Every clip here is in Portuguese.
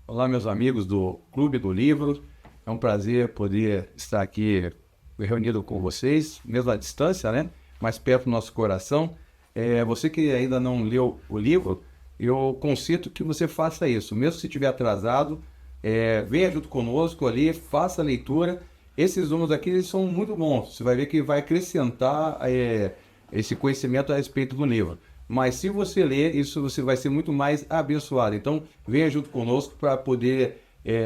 Olá, meus amigos do Clube do Livro. É um prazer poder estar aqui reunido com vocês, mesmo à distância, né? Mais perto do nosso coração. Você que ainda não leu o livro, eu concito que você faça isso. Mesmo se estiver atrasado, venha junto conosco ali, faça a leitura. Esses números aqui eles são muito bons. Você vai ver que vai acrescentar esse conhecimento a respeito do livro. Mas se você ler, isso você vai ser muito mais abençoado. Então, venha junto conosco para poder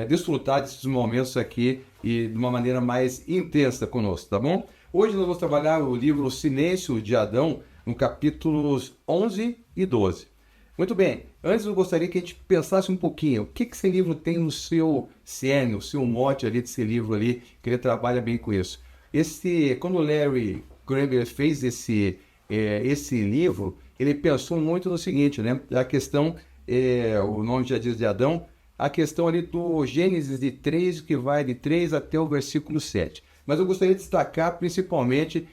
desfrutar desses momentos aqui e de uma maneira mais intensa conosco, tá bom? Hoje nós vamos trabalhar o livro O Silêncio de Adão, no capítulos 11 e 12. Muito bem, antes eu gostaria que a gente pensasse um pouquinho, o que esse livro tem no seu cerne, o seu mote ali desse livro ali, que ele trabalha bem com isso. Quando o Larry Graeber fez esse livro, ele pensou muito no seguinte, né? A questão, o nome já diz de Adão, a questão ali do Gênesis de 3, que vai de 3 até o versículo 7. Mas eu gostaria de destacar principalmente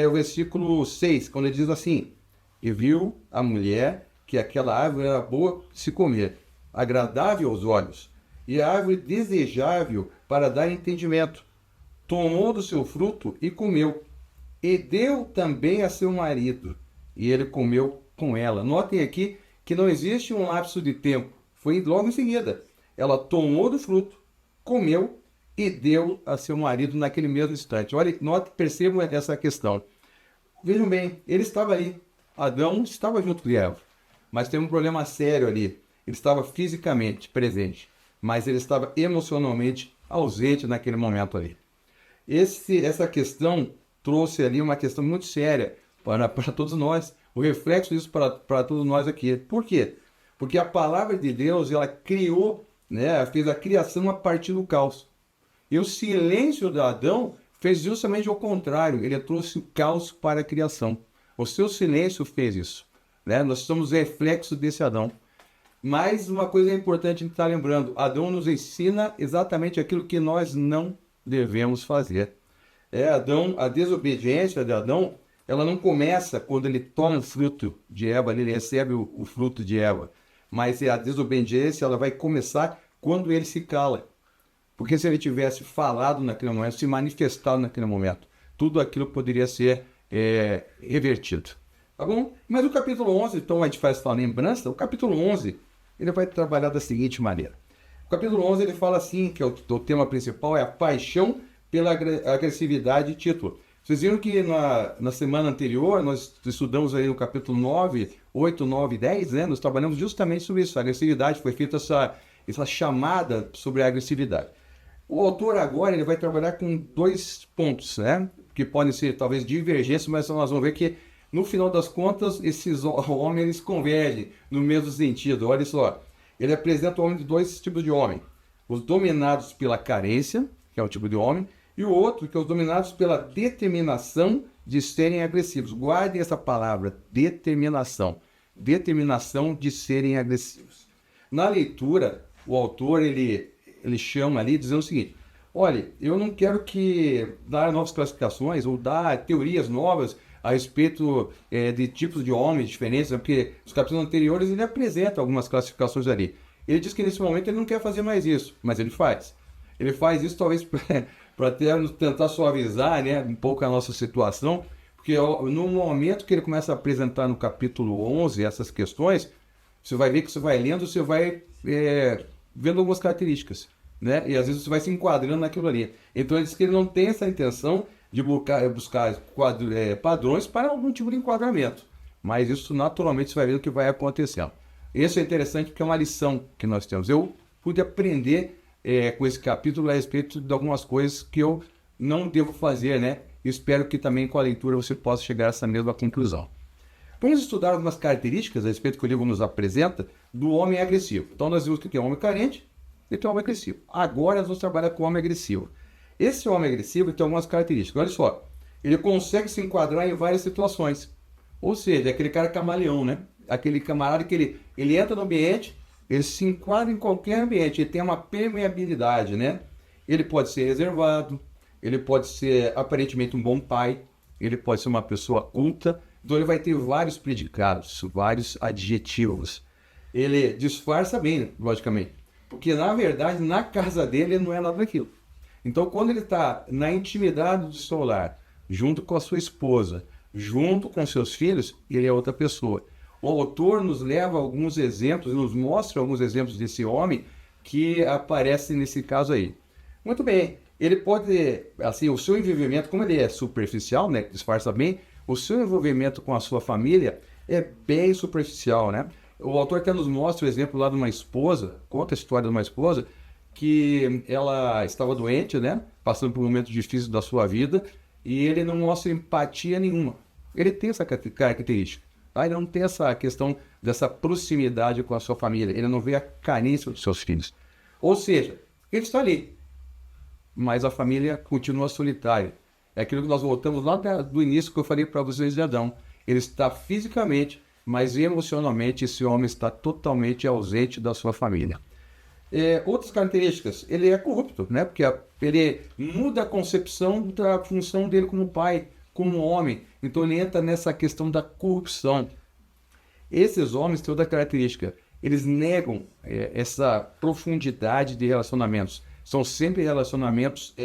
o versículo 6, quando ele diz assim: E viu a mulher que aquela árvore era boa de se comer, agradável aos olhos, e a árvore desejável para dar entendimento. Tomou do seu fruto e comeu, e deu também a seu marido, e ele comeu com ela. Notem aqui que não existe um lapso de tempo, foi logo em seguida. Ela tomou do fruto, comeu e deu a seu marido naquele mesmo instante. Olha, percebam essa questão. Vejam bem, ele estava ali, Adão estava junto de Eva, mas tem um problema sério ali. Ele estava fisicamente presente, mas ele estava emocionalmente ausente naquele momento ali. Essa questão trouxe ali uma questão muito séria para todos nós, o reflexo disso para todos nós aqui. Por quê? Porque a palavra de Deus, ela criou, né, fez a criação a partir do caos. E o silêncio de Adão fez justamente o contrário, ele trouxe o caos para a criação. O seu silêncio fez isso, né? Nós somos reflexo desse Adão. Mas uma coisa importante a gente estar lembrando, Adão nos ensina exatamente aquilo que nós não devemos fazer. Adão, a desobediência de Adão, ela não começa quando ele toma o fruto de Eva, ele recebe o fruto de Eva. Mas a desobediência ela vai começar quando ele se cala. Porque se ele tivesse falado naquele momento, se manifestado naquele momento, tudo aquilo poderia ser revertido. Tá bom? Mas o capítulo 11, então a gente faz essa lembrança, o capítulo 11, ele vai trabalhar da seguinte maneira. O capítulo 11, ele fala assim, que o tema principal é a paixão pela agressividade, título. Vocês viram que na semana anterior nós estudamos aí no capítulo 9, 8, 9 e 10, né? Nós trabalhamos justamente sobre isso, a agressividade, foi feita essa chamada sobre a agressividade. O autor agora ele vai trabalhar com dois pontos, né? Que podem ser talvez divergências, mas nós vamos ver que no final das contas esses homens eles convergem no mesmo sentido. Olha só, ele apresenta o homem de dois tipos de homem: os dominados pela carência, que é o tipo de homem, e o outro, que é os dominados pela determinação de serem agressivos. Guardem essa palavra, determinação. Determinação de serem agressivos. Na leitura, o autor ele chama ali dizendo o seguinte: olha, eu não quero dar novas classificações ou dar teorias novas a respeito de tipos de homens diferentes, porque os capítulos anteriores ele apresenta algumas classificações ali. Ele diz que nesse momento ele não quer fazer mais isso, mas ele faz. Ele faz isso talvez para tentar suavizar, né, um pouco a nossa situação, porque no momento que ele começa a apresentar no capítulo 11 essas questões, você vai ver que você vai lendo, você vai vendo algumas características, né, e às vezes você vai se enquadrando naquilo ali. Então ele diz que ele não tem essa intenção de buscar padrões para algum tipo de enquadramento, mas isso naturalmente você vai ver o que vai acontecendo. Isso é interessante porque é uma lição que nós temos. Eu pude aprender com esse capítulo a respeito de algumas coisas que eu não devo fazer, né? Espero que também com a leitura você possa chegar a essa mesma conclusão. Vamos estudar algumas características a respeito que o livro nos apresenta do homem agressivo. Então nós vimos que tem homem carente e tem homem agressivo. Agora nós vamos trabalhar com o homem agressivo. Esse homem agressivo tem algumas características. Olha só, ele consegue se enquadrar em várias situações. Ou seja, é aquele cara camaleão, né? Aquele camarada que ele entra no ambiente, ele se enquadra em qualquer ambiente, ele tem uma permeabilidade, né? Ele pode ser reservado, ele pode ser aparentemente um bom pai, ele pode ser uma pessoa culta, então ele vai ter vários predicados, vários adjetivos. Ele disfarça bem, logicamente. Porque, na verdade, na casa dele não é nada daquilo. Então, quando ele está na intimidade do seu lar, junto com a sua esposa, junto com seus filhos, ele é outra pessoa. O autor nos leva a alguns exemplos, nos mostra alguns exemplos desse homem que aparece nesse caso aí. Muito bem, ele pode, assim, o seu envolvimento, como ele é superficial, né, disfarça bem, o seu envolvimento com a sua família é bem superficial, né? O autor até nos mostra o exemplo lá de uma esposa, conta a história de uma esposa, que ela estava doente, né, passando por um momento difícil da sua vida, e ele não mostra empatia nenhuma. Ele tem essa característica. Tá? Ele não tem essa questão dessa proximidade com a sua família. Ele não vê a carência dos seus filhos. Ou seja, ele está ali, mas a família continua solitária. É aquilo que nós voltamos lá do início que eu falei para vocês de Adão. Ele está fisicamente, mas emocionalmente esse homem está totalmente ausente da sua família. Outras características, ele é corrupto, né? Porque ele muda a concepção da função dele como pai, como homem. Então ele entra nessa questão da corrupção. Esses homens têm outra característica, eles negam essa profundidade de relacionamentos. São sempre relacionamentos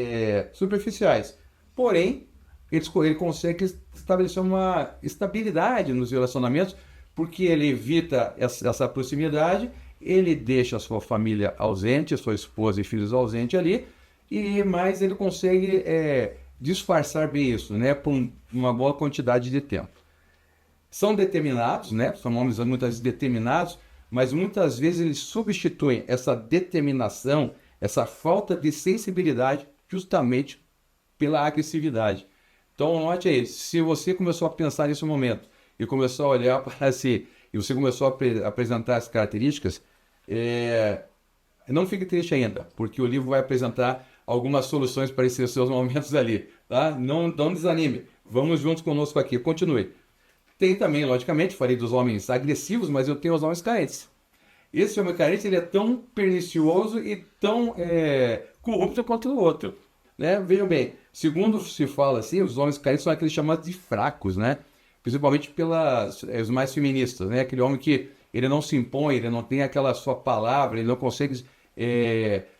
superficiais. Porém, ele consegue estabelecer uma estabilidade nos relacionamentos, porque ele evita essa proximidade, ele deixa a sua família ausente, a sua esposa e filhos ausentes ali, mas ele consegue disfarçar bem isso, né, por uma boa quantidade de tempo. São determinados, né, são homens muitas vezes determinados, mas muitas vezes eles substituem essa determinação, essa falta de sensibilidade, justamente pela agressividade. Então, note aí, se você começou a pensar nesse momento e começou a olhar para si, e você começou a apresentar as características, não fique triste ainda, porque o livro vai apresentar algumas soluções para esses seus momentos ali, tá? Não desanime, vamos juntos conosco aqui, continue. Tem também, logicamente, falei dos homens agressivos, mas eu tenho os homens carentes. Esse homem carente, ele é tão pernicioso e tão corrupto quanto o outro, né? Vejam bem, segundo se fala assim, os homens carentes são aqueles chamados de fracos, né? Principalmente os mais feministas, né? Aquele homem que ele não se impõe, ele não tem aquela sua palavra, ele não consegue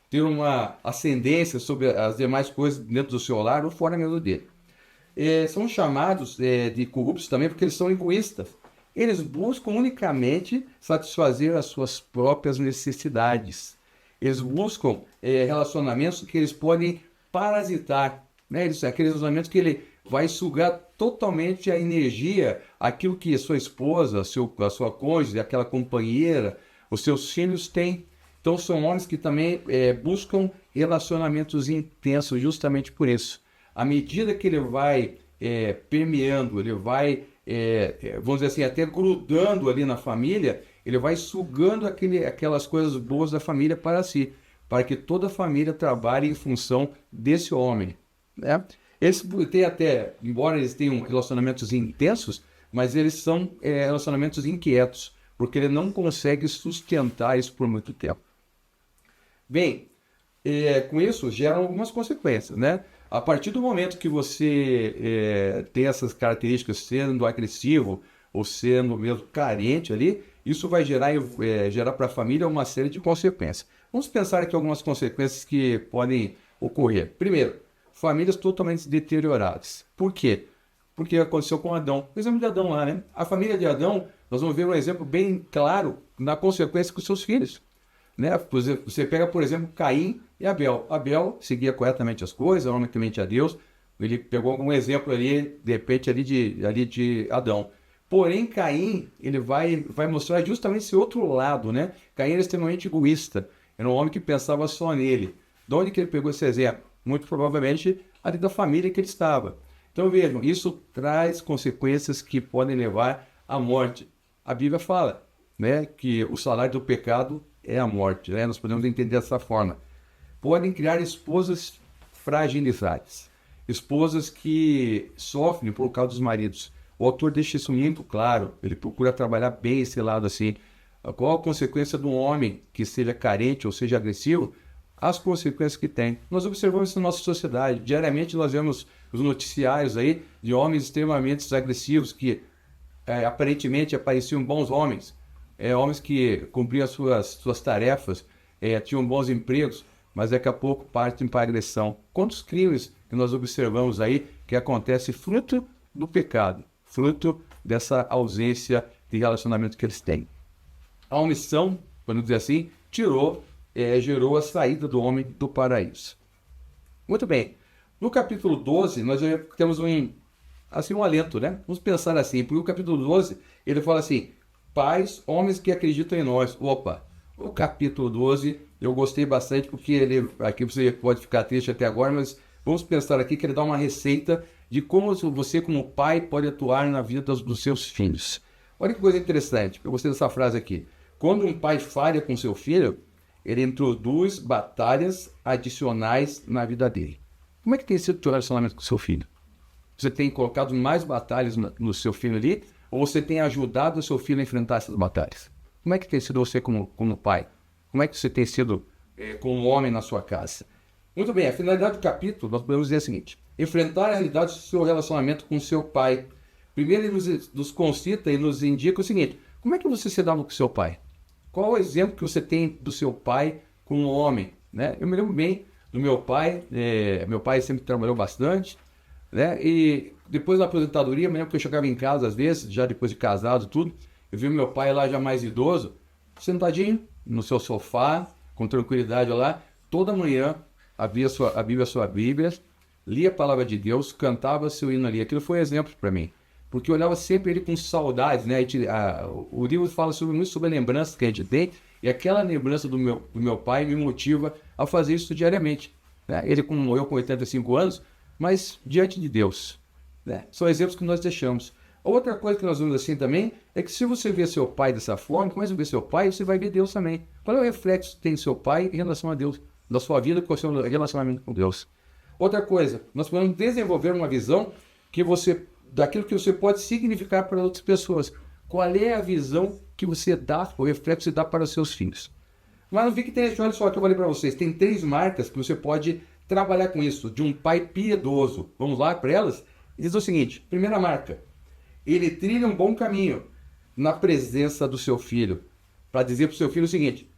ter uma ascendência sobre as demais coisas dentro do seu lar ou fora mesmo dele. São chamados de corruptos também porque eles são egoístas. Eles buscam unicamente satisfazer as suas próprias necessidades. Eles buscam relacionamentos que eles podem parasitar, né? Aqueles relacionamentos que ele vai sugar totalmente a energia, aquilo que a sua esposa, a sua cônjuge, aquela companheira, os seus filhos têm. Então são homens que também buscam relacionamentos intensos justamente por isso. À medida que ele vai permeando, ele vai, vamos dizer assim, até grudando ali na família, ele vai sugando aquelas coisas boas da família para si, para que toda a família trabalhe em função desse homem, né? Eles têm até, embora eles tenham relacionamentos intensos, mas eles são relacionamentos inquietos, porque ele não consegue sustentar isso por muito tempo. Bem, com isso geram algumas consequências, né? A partir do momento que você tem essas características sendo agressivo ou sendo mesmo carente ali, isso vai gerar para a família uma série de consequências. Vamos pensar aqui algumas consequências que podem ocorrer. Primeiro, famílias totalmente deterioradas. Por quê? Porque aconteceu com Adão. O exemplo de Adão lá, né? A família de Adão, nós vamos ver um exemplo bem claro na consequência com seus filhos, né? Você pega, por exemplo, Caim e Abel. Abel seguia corretamente as coisas, era um homem temente a Deus. Ele pegou algum exemplo ali, de repente, ali de Adão. Porém, Caim, ele vai mostrar justamente esse outro lado, né? Caim era extremamente egoísta. Era um homem que pensava só nele. De onde que ele pegou esse exemplo? Muito provavelmente ali da família que ele estava. Então vejam, isso traz consequências que podem levar à morte. A Bíblia fala, né, que o salário do pecado é a morte, né? Nós podemos entender dessa forma. Podem criar esposas fragilizadas, esposas que sofrem por causa dos maridos. O autor deixa isso muito claro, ele procura trabalhar bem esse lado assim. Qual a consequência de um homem que seja carente ou seja agressivo? As consequências que tem. Nós observamos isso na nossa sociedade. Diariamente nós vemos os noticiários aí de homens extremamente agressivos que aparentemente pareciam bons homens. Homens que cumpriam as suas tarefas tinham bons empregos, mas daqui a pouco partem para a agressão. Quantos crimes que nós observamos aí que acontece fruto do pecado, fruto dessa ausência de relacionamento que eles têm. A omissão, vamos dizer assim, gerou a saída do homem do paraíso. Muito bem. No capítulo 12, nós já temos um alento, né? Vamos pensar assim, porque o capítulo 12, ele fala assim, pais, homens que acreditam em nós. Opa, o capítulo 12, eu gostei bastante, porque aqui você pode ficar triste até agora, mas vamos pensar aqui que ele dá uma receita de como você, como pai, pode atuar na vida dos seus filhos. Olha que coisa interessante, eu gostei dessa frase aqui. Quando um pai falha com seu filho, ele introduz batalhas adicionais na vida dele. Como é que tem sido o seu relacionamento com seu filho? Você tem colocado mais batalhas no seu filho ali, ou você tem ajudado o seu filho a enfrentar essas batalhas? Como é que tem sido você como pai? Como é que você tem sido como homem na sua casa? Muito bem, a finalidade do capítulo, nós podemos dizer o seguinte, enfrentar a realidade do seu relacionamento com seu pai. Primeiro ele nos concita e nos indica o seguinte, como é que você se dá com seu pai? Qual o exemplo que você tem do seu pai como homem? Né? Eu me lembro bem do meu pai sempre trabalhou bastante, né? E depois da aposentadoria, eu me lembro que eu chegava em casa às vezes, já depois de casado tudo, eu vi meu pai lá já mais idoso, sentadinho no seu sofá, com tranquilidade lá, toda manhã abria a sua Bíblia, lia a palavra de Deus, cantava seu hino ali. Aquilo foi um exemplo para mim, porque eu olhava sempre ele com saudades, né? O livro fala muito sobre a lembrança que a gente tem, e aquela lembrança do meu pai me motiva a fazer isso diariamente. Né? Ele morreu com 85 anos, mas diante de Deus. Né? São exemplos que nós deixamos. Outra coisa que nós vemos assim também é que se você vê seu pai dessa forma, começa a ver seu pai, você vai ver Deus também. Qual é o reflexo que tem seu pai em relação a Deus, da sua vida com o seu relacionamento com Deus? Outra coisa, nós podemos desenvolver uma visão daquilo que você pode significar para outras pessoas. Qual é a visão que você dá, o reflexo que você dá para os seus filhos? Mas não fique triste, olha só que eu falei para vocês. Tem 3 marcas que você pode trabalhar com isso, de um pai piedoso. Vamos lá para elas? Diz o seguinte, primeira marca, ele trilha um bom caminho na presença do seu filho, para dizer para o seu filho o seguinte,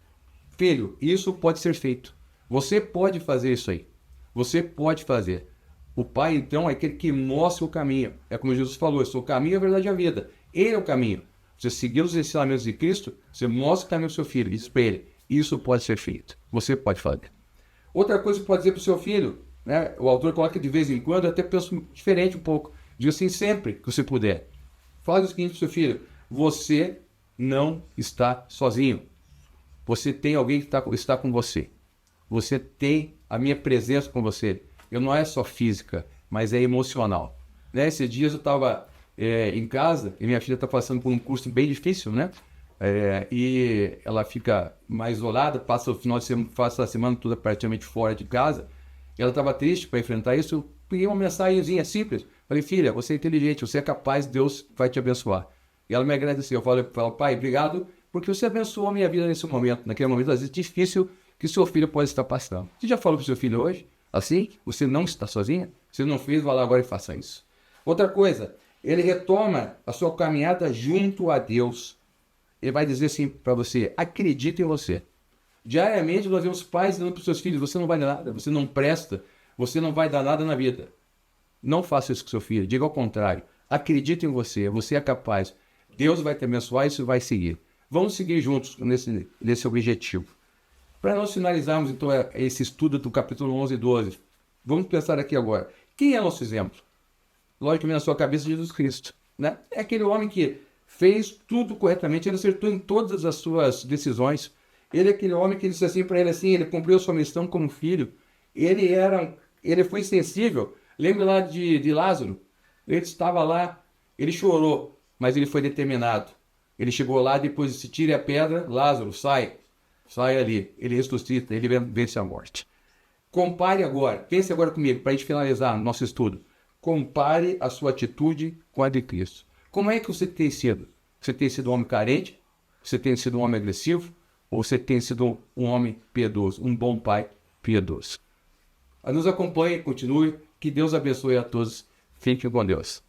filho, isso pode ser feito. Você pode fazer isso aí. Você pode fazer. O pai, então, é aquele que mostra o caminho. É como Jesus falou, eu sou o caminho, a verdade e a vida. Ele é o caminho. Você seguir os ensinamentos de Cristo, você mostra o caminho do seu filho, diz para ele, isso pode ser feito. Você pode fazer. Outra coisa que pode dizer para o seu filho, né? O autor coloca de vez em quando, até penso diferente um pouco. Diz assim, sempre que você puder. Faz o seguinte para o seu filho, você não está sozinho. Você tem alguém que está com você. Você tem a minha presença com você. Eu não é só física, mas é emocional. Né? Esses dias eu estava em casa e minha filha está passando por um curso bem difícil, né? E ela fica mais isolada, passa a semana toda praticamente fora de casa. E ela estava triste para enfrentar isso. Eu peguei uma mensagenzinha simples. Falei, filha, você é inteligente, você é capaz, Deus vai te abençoar. E ela me agradeceu. Eu falei, pai, obrigado, porque você abençoou a minha vida nesse momento, naquele momento, às vezes, difícil que seu filho pode estar passando. Você já falou para o seu filho hoje? Assim, você não está sozinha? Você não fez, vá lá agora e faça isso. Outra coisa, ele retoma a sua caminhada junto a Deus. Ele vai dizer assim para você, acredita em você. Diariamente nós vemos pais dizendo para os seus filhos, você não vale nada, você não presta, você não vai dar nada na vida. Não faça isso com seu filho, diga ao contrário. Acredita em você, você é capaz. Deus vai te abençoar e isso vai seguir. Vamos seguir juntos nesse objetivo. Para nós finalizarmos, então, esse estudo do capítulo 11 e 12, vamos pensar aqui agora. Quem é nosso exemplo? Logicamente, na sua cabeça, Jesus Cristo. Né? É aquele homem que fez tudo corretamente, ele acertou em todas as suas decisões. Ele é aquele homem que disse assim para ele, assim, ele cumpriu a sua missão como filho. Ele foi sensível. Lembra lá de Lázaro? Ele estava lá, ele chorou, mas ele foi determinado. Ele chegou lá, depois se tire a pedra, Lázaro, sai ali. Ele ressuscita, ele vence a morte. Compare agora, pense agora comigo, para a gente finalizar nosso estudo. Compare a sua atitude com a de Cristo. Como é que você tem sido? Você tem sido um homem carente? Você tem sido um homem agressivo? Ou você tem sido um homem piedoso, um bom pai piedoso? Nos acompanhe, continue. Que Deus abençoe a todos. Fiquem com Deus.